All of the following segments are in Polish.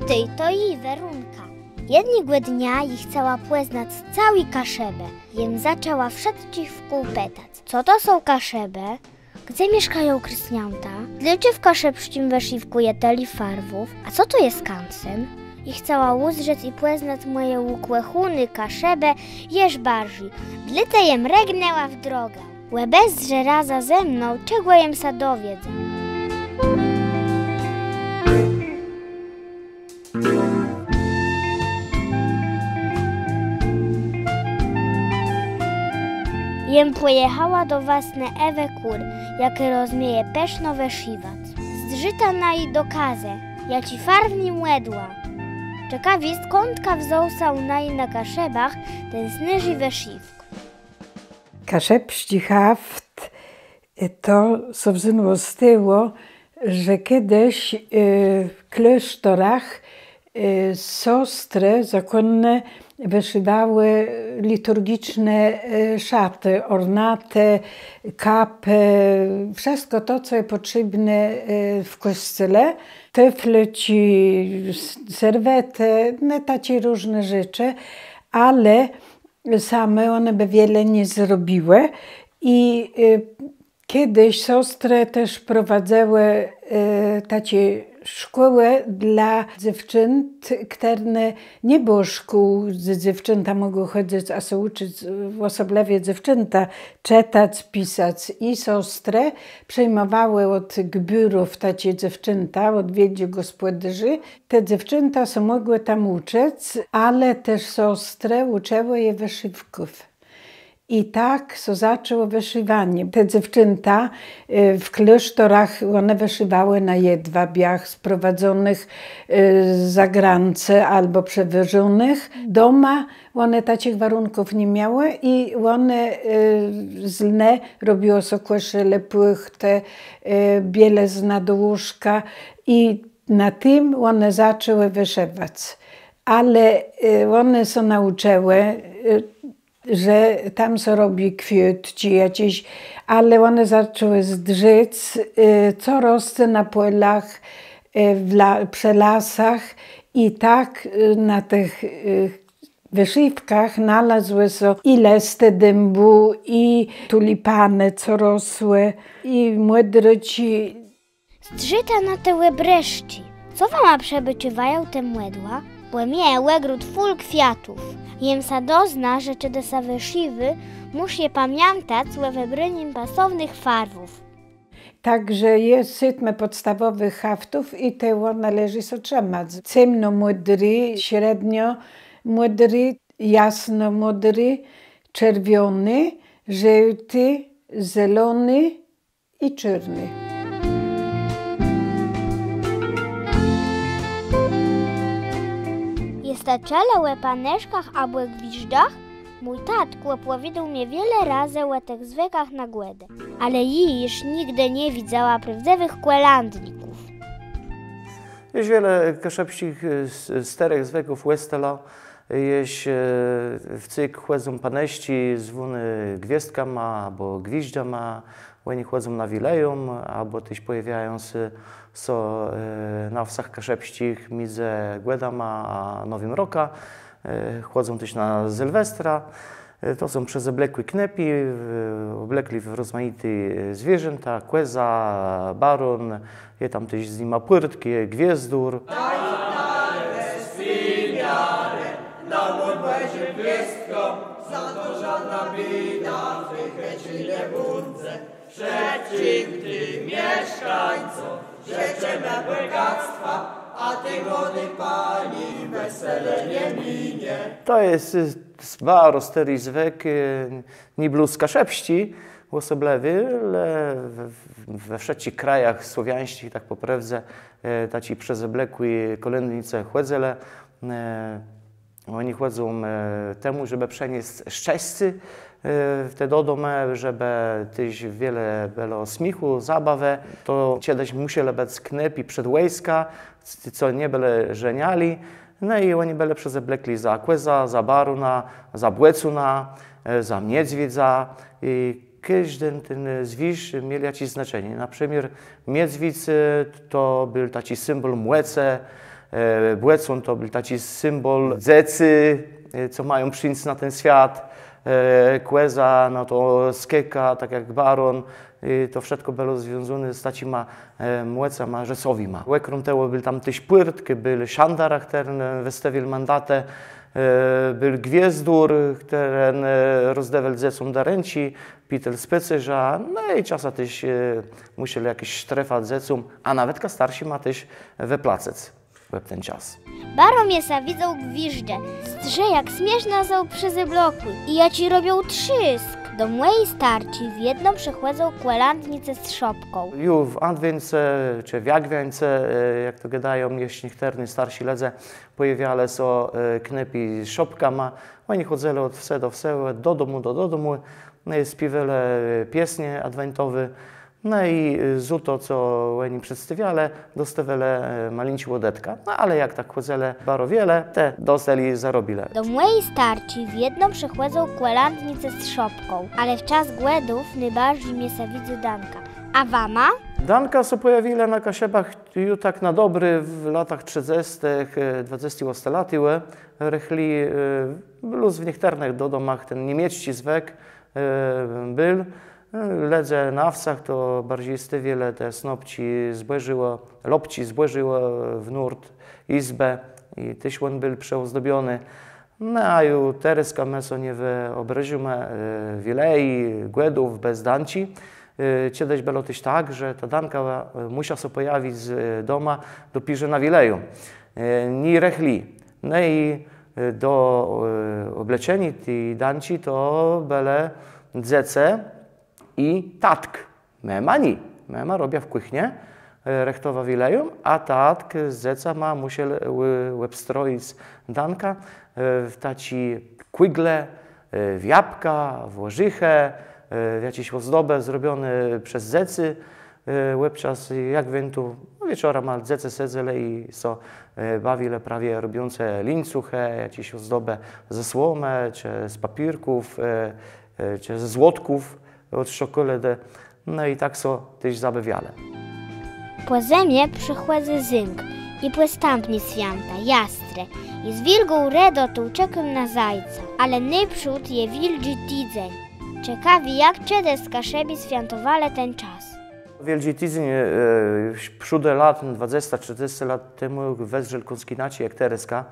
ty, to i Werunka. Jednego dnia ich cała płeznać cały kaszebę. Jem zaczęła wszedć w kół pytać, co to są kaszebe? Gdzie mieszkają krysniąta? Dlaczego w kaszebszcim weszywku jeteli farwów? A co to jest kansen? I chciała uzrzeć i płeznać moje łukłechuny, kaszebę, jeż barży. Blite jem regnęła w drogę. Łebezrze raza ze mną, czego jem sa dowiedzę. Jem pojechała do własne Ewe kur, jakie rozmieje peszno weszywać. Zdrzyta na i dokazę, ja ci farwni młedła. Czekawi skądka wzołsał na kaszebach ten snyży weszywk. Kaszebści haft to so wzynło z tyłu, że kiedyś w klasztorach siostry zakonne wyszywały liturgiczne szaty, ornaty, kapy, wszystko to, co jest potrzebne w kościele. Tyfle ci, serwety, no takie różne rzeczy, ale same one by wiele nie zrobiły. I kiedyś siostry też prowadziły takie szkoły dla dziewcząt, które nie było szkół, gdzie dziewczęta mogły chodzić, a się uczyć osobliwie dziewczęta czytać, pisać. I siostry przejmowały od gbiurów takie dziewczęta, od wiedzi gospodarzy. Te dziewczęta się mogły tam uczyć, ale też siostry uczyły je wyszywków. I tak so zaczęło wyszywanie. Te dziewczęta w klasztorach, one wyszywały na jedwabiach sprowadzonych z zagranicy albo przewożonych. Doma one takich warunków nie miały i one z lny robiło so koszele, płychte, biele z nadłóżka i na tym one zaczęły wyszywać. Ale one się nauczyły, że tam się robi kwiat czy jakieś, ale one zaczęły zdrzeć, co rosło na polach, przy lasach i tak na tych wyszywkach znalazły się i listy dębu, i tulipany, co rosły, i młodryci. Zdrzyta na te łebreszci. Co wam przebyczywają te młodła? Bo mnie łegród full kwiatów. Jem sa dozna, że czy desa wyszywy, musz je pamiętać z wybraniem pasownych farwów. Także jest sytme podstawowych haftów i te należy się trzymać. Ciemnomodry, średniomodry, jasnomodry, czerwony, żółty, zielony i czarny. Staczele o paneszkach albo gwizdach, mój tatku opowiadał mnie wiele razy o tych zwykach na głodę, ale jiż nigdy nie widziała prawdziwych kwelandników. Jest wiele kaszebskich starych zwyków Westela. Jest w cyk chodzą paneści, zwony gwiazdkama albo gwizdama, oni chodzą na wilejum, albo też pojawiają się na wsach kaszebskich między Głedama a Nowym Roka. Chodzą też na Sylwestra. To są przezoblekłe knepi, oblekli w rozmaite zwierzęta, kłeza, baron, je tam też z nima płyrtki, gwiezdur. Na mój będzie gwiazdką, za to żadna bida, w tej chęci nie budzę. Przeciw tym mieszkańcom, życzymy bogactwa, a tygody pani wesele nie minie. To jest bardzo stary zwyk, nie bluz kaszebści, osoblewy, ale we wszystkich krajach słowiańskich, tak po prawdzie, taci przezoblekły kolędnice chłedzele. Oni chodzą temu, żeby przenieść szczęście w te domy, żeby też wiele było smichu, zabawy. To kiedyś musieli być knepi przed wojska, co nie byli żeniali. No i oni byli przezoblekli za kłeza, za baruna, za błecuna, za niedźwiedza. I każdy ten zwierz miał jakieś znaczenie. Na przykład niedźwiedź to był taki symbol młece, Błecon to był taki symbol zecy, co mają przyjść na ten świat. Kłeza, no to skeka, tak jak baron. To wszystko było związane z takimi młecami, rzesowymi. Łekrom tego był tam też płyrtki, był szandarach, który wystawił mandatę. Był gwiezdur, który rozdawał zecom daręci, pitel specerza, no i czasem też musieli jakieś sztrefać zecom, a nawet starsi ma też wyplacać w ten czas. Baro miesa widzą gwiżdże, strze jak śmieszna są przyzyblokuj i ja ci robią trzysk. Do mojej starci w jedną przychładzą kłelandnicę z szopką. Już w Adwience, czy w Jagwiance, jak to gadają, niektórzy starsi ledze, pojawiale są knepi z szopkama. Oni chodzili od wse do wse, do domu, śpiewali pieśnie adwentowe. No i z to, co oni przedstawiali, dostawali malińci łodetka. No ale jak tak chodzili bardzo wiele, te dostali zarobile. Do mojej starci w jedną przychładzą kłelandnicę z szopką, ale w czas głodów najbardziej miesa widzę danka. A wama? Danka się pojawiła na Kasiebach już tak na dobry w latach 30., 20 lat. Rychli luz w niektórych domach ten niemiecki zwek był. Ledze na wsach to bardziej wiele te snopci zbłyżyło, lopci zbłyżyło w nurt izbę i tyś on był przeozdobiony. No a już teraz meso nie wyobrażimy wilei, głodów bez danci. Kiedyś było też tak, że ta danka musiała się pojawić z doma dopiero na wileju. Nie rechli. No i do obleczeni tej danci to były dzece i tatk. Mema robiła w kuchnie, rechtowa wileju, a tatk z zeca musiał łebstroić danka w taci kwigle, w jabłka, w łożychę, w jakieś ozdobę zrobione przez zecy. Łebczas, jak wentu, wieczora ma zece sedzele i so bawile prawie robiące lińcuchę, jakieś ozdobę ze słomy, czy z papierków, czy ze złotków od czekolady. No i tak so też zabawiale. Po zemie przychładza zynk i płestampni święta, jastre. I z wilgą redo tu czekam na zajca, ale najprzód je wilży tydzień. Ciekawi jak czedes Kaszebi świętowale ten czas. Wielki tydzień przód lat, 20-30 lat temu wezrzel konskinaci jak Tereska.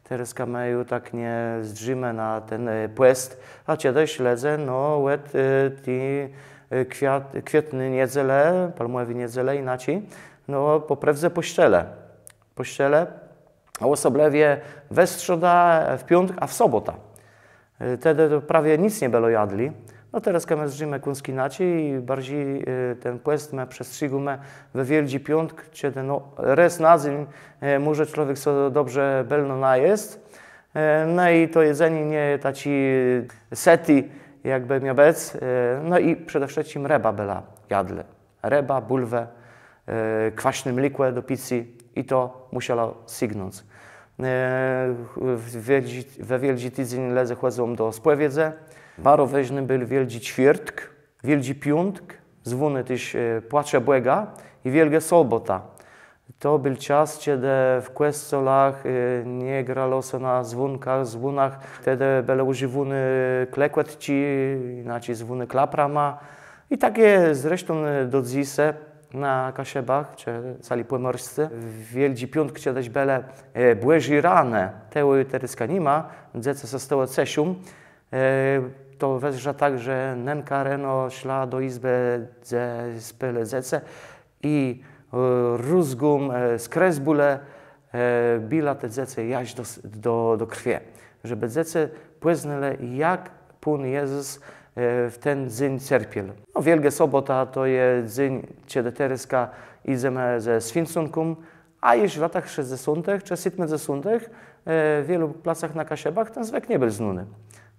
Tereska mają tak nie zdrzyme na ten płest, a kiedyś ledze, no łet ti kwietny niedzielę, palmowe niedzielę inaczej, no poprawdze pościele, a osobliwie we strzoda, w piątek, a w sobota. Wtedy to prawie nic nie było jadli. No teraz my zdrzymy konskinaci i bardziej ten płest ma przestrzegamy we Wielki Piątek, kiedy no raz na dzień może człowiek sobie dobrze belno najeść. No i to jedzenie nie taki seti, jakby miał być. No i przede wszystkim ryba była jadle. Ryba, bulwę, kwaśne mlikłe do pizzy i to musiało sygnąć. We Wielki tydzień ledze chodzą do spływiedze. Bardzo ważny był Wielki Ćwiertk, Wielki Piątek, zwany też Płacze Błega i Wielka Sobota. To był czas, kiedy w kościołach nie grało się na dzwonach, wtedy były używane klekłetci, inaczej zwane klaprama. I takie zresztą do dziś na Kasiebach, czy cali pomorscy. W Wielki Piątek kiedyś były błeży rane, tego teraz nie ma, dzieci zostało cesium. To wezrza tak, że nenka reno szła do izby ze spyle zece i rózgum z kresbule bila te zece jaść do krwi. Żeby zece poznali, jak Pan Jezus w ten dzień cierpiał. No, Wielka Sobota to jest dzień, kiedy Tereska idziemy ze święconką, a już w latach 60. czy 70. W wielu placach na Kasiebach ten zwek nie był znany.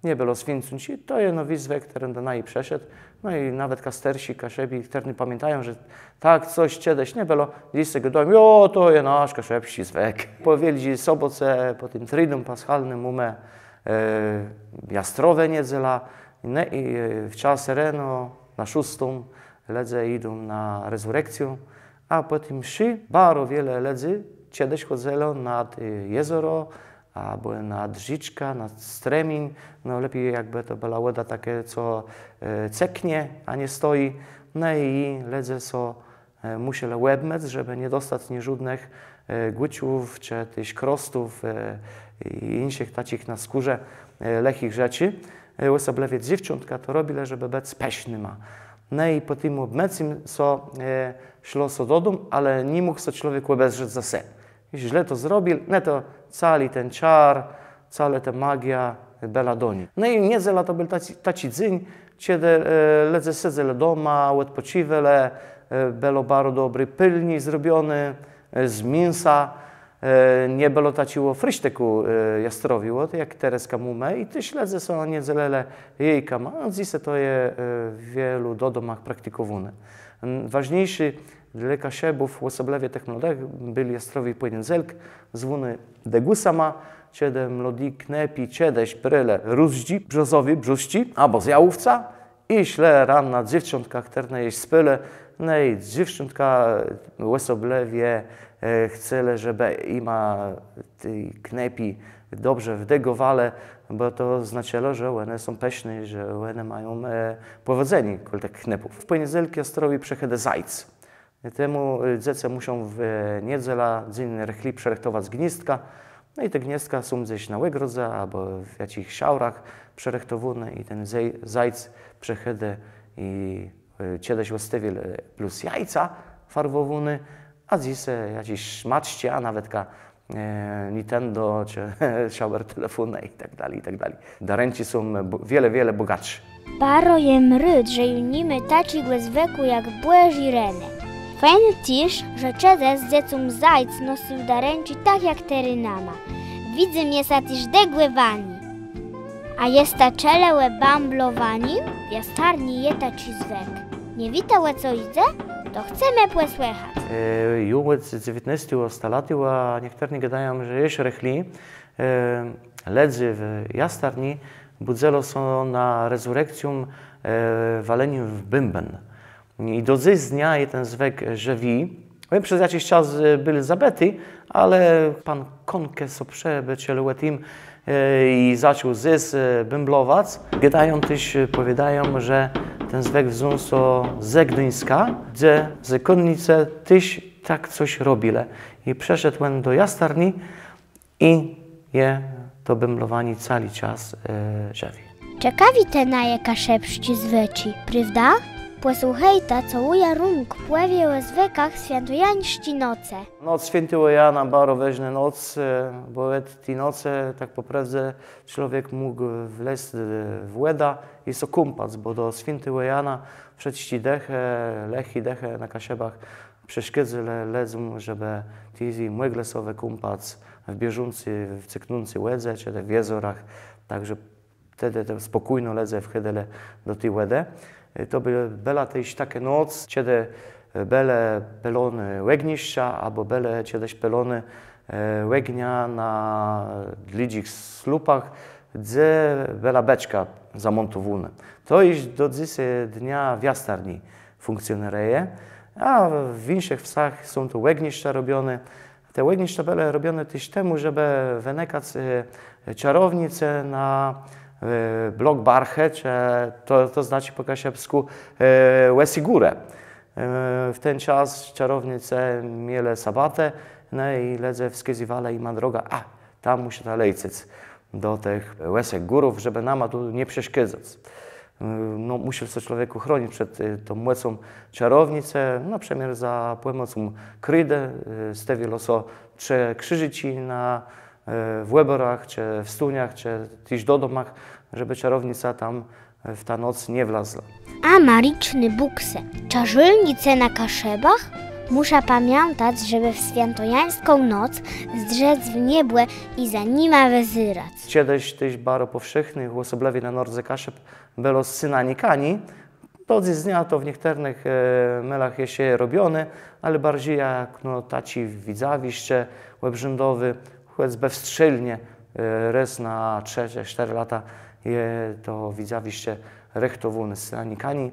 Nie było święcunci, to jest nowy zwek, który do naj przeszedł. No i nawet kastersi, Kaszebi, którzy pamiętają, że tak coś kiedyś nie było. Dziś sobie domu, o, to jest nasz kaszebski zwek. Po Wielkiej Sobotce, po tym Triduum Paschalnym mamy Jastrowe niedziela. No i w czas rano na 6 ledze idą na rezurekcję, a po tym mszy bardzo wiele ledzy kiedyś chodzilo nad jezioro, albo nad rzeczka, nad stremień. No lepiej jakby to była woda takie, co ceknie, a nie stoi. No i ledze so musieli łebmec, żeby nie dostać żadnych guciów, czy też krostów i innych takich na skórze lechich rzeczy. Osobliwie dziewczynka to robili, żeby być peśnyma. No i po tym obmecim so szło so do domu, ale nie mógł so człowiek obezrzeć za se. Jeśli źle to zrobił, no to cały ten czar, cała ta magia była do niej. No i niedziela to był taki dzień, kiedy ludzie siedzeli doma, odpoczywali, było bardzo dobry pilni zrobiony z mięsa, nie było takiego fryszteku jastrowiło, jak teraz kamumę i te śledze są niedzielele jejkama, a dzisiaj to jest w wielu domach praktykowane. Ważniejszy dla kaszebów, osobliwie tych młodych, był jastrowi poniedziałek, zwany degusama, kiedy młodzi knepi, kiedyś pryle różdzi, brzości, albo z jałówca i śle ranna dziewczynka, która jeść spyle, no i dziewczynka osobliwie chce, żeby ima tej knepi dobrze wdegowale, bo to znaczyło, że one są pyszne, że one mają powodzenie kol tych knepów. W poniedziałek jastrowi przychodzi zajc. Temu dzieci muszą w niedziela dzień rychli przerechtować gnizdka. No i te gniazdka są gdzieś na łegrodze albo w jakichś szaurach przerechtowane i ten zajc przychodzi i kiedyś ostawili plus jajca farbowane, a dzisiaj jakieś szmaczki, a nawet Nintendo czy szauer telefonu i tak dalej, i tak dalej. Darenci są wiele bogatsze. Baro jem ryd, że junimy taci głezweku jak błeż i rene. Fajny też, że czedes z dziecą zajc nosił darenci tak jak terynama. Widzę mnie sa też degłewani. A jest ta czelełe bamblowani, w jastarni je taci zwek. Nie witałe co idzie? To chcemy posłuchać. Już z 19 stuleciu, a niektórzy gadają, że jeszcze rychli, ledzy w jastarni budzelo są na rezurekcję waleniu w bimben. I do dziś dnia je ten zwek żywi. Przez jakiś czas byli zabity, ale pan Konke so przebecielił tym i zaczął zys bimblować. Gadają też, powiadają, że ten zwek wziął ze Gdyńska, gdzie zakonnice też tak coś robili. I przeszedł on do jastarni i je to bimblowanie cały czas żywi. Ciekawi te naje kaszepszci zweci, prawda? Posłuchajta, co uja rung pływie o zwekach świętojańszci noce. Noc świętego Jana, bardzo ważna noc, bo w tej nocy, tak po prawdzie, człowiek mógł wleźć w łeda i się kąpać, bo do świętego Jana wszyscy lechy dechę na kaszebach przeszkadzali ledzom, żeby tyzi mogli sobie kąpać w bieżący, w cyknący łedze, czy w jeziorach, także wtedy to spokojno ledze wchodzili do tej łedy. To była też taka noc, kiedy były pelony łegniszcza, albo były kiedyś pelony łegnia na lidzich słupach, gdzie była beczka zamontowana. To już do dzisiaj dnia w jastarni funkcjonuje, a w innych wsach są to łegniszcza robione. Te łegniszcza były robione też temu, żeby wynikać czarownice na blok barche, to znaczy po kasiepsku łesi górę. W ten czas czarownice mieli sabatę, no i ledze wskazywali im droga, tam musi ta lecieć do tych łesek górów, żeby nam tu nie przeszkadzać. No, musi się człowieku chronić przed tą młecą czarownicę, na przykład za pomocą krydy, stawiono so 3 krzyżyci w łeborach, czy w stuniach, czy też do domach, żeby czarownica tam w ta noc nie wlazła. A mariczny bukse, czarzylnice na kaszebach? Muszę pamiętać, żeby w świętojańską noc zdrzec w niebłe i za nima wyzyrać. Kiedyś też bardzo powszechnych, osobliwie na nordze kaszeb, było synanikani. Do dziś dnia to w niektórych melach jest się robione, ale bardziej jak taci widzawiście łebrzędowy, choć bezstrzelnie, raz na 3-4 lata je to widzawiście rechtowane z synanikani.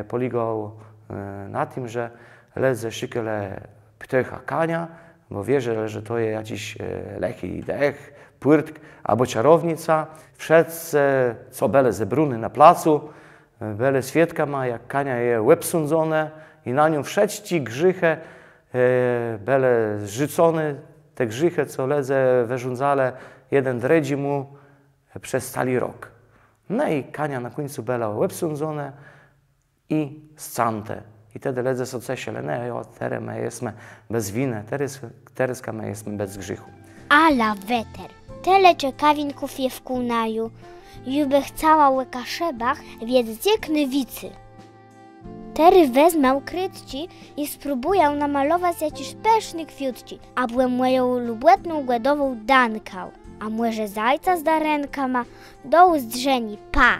Polegał na tym, że ledze szykele ptycha kania, bo wierzę, że to jest jakiś leki dech, płyrtk albo czarownica. Wszyscy, co bele zebruny na placu, bele świadka ma, jak kania je łeb sądzone i na nią wszyscy grzechy bele zrzucone, te grzechy, co ledze wyrządzale, jeden dredzi mu przez cały rok. No i kania na końcu bela łeb sądzone i scante. I wtedy ledze so coś, ale nie, teraz my jesteśmy bez winy, teraz my jesteśmy bez grzechu. Ala weter, tyle ciekawinków je w kunaju, juby chcała łyka szebach, więc gdzie knywicy. Tery wezmę krytci i spróbuję namalować jakiś pyszny kwiutci, a byłem moją lubetną głodową dankał, a może zajca z darenka ma do uzdrzeni, pa!